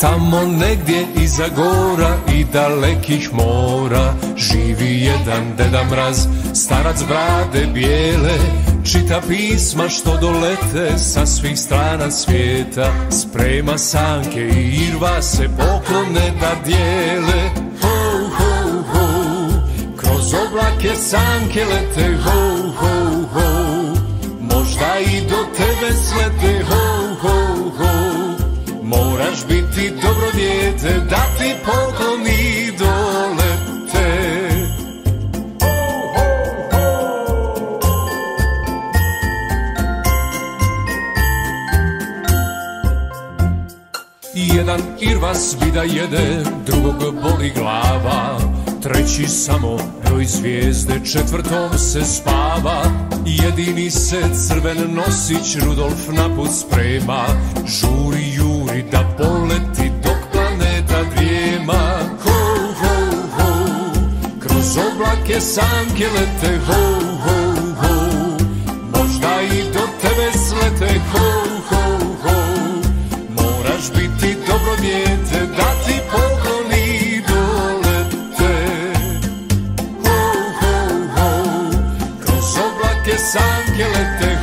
Tamo negdje iza gora i dalekih mora živi jedan Deda Mraz, starac brade bijele. Čita pisma što dolete sa svih strana svijeta, sprema sanke i irva se poklone da dijele. Ho, ho, ho, kroz oblake sanke lete, ho, ho, ho, možda i do tebe slete, ho, ho, ho. Moraš biti dobro dijete da ti pokloni dolete. Jedan irvas vida jede, drugog boli glava, treći samo broji zvijezde, četvrtom se spava. Jedini se crven nosić Rudolf naput sprema, žuri juri da poleti dok planeta drijema. Ho, ho, ho, kroz oblake sanke lete, ho, ho, ho, možda i do tebe slete, ho, ho, ho. Moraš biti dobro dijete da ti pokloni dolete. Ho, ho, ho, kroz oblake sanke lete,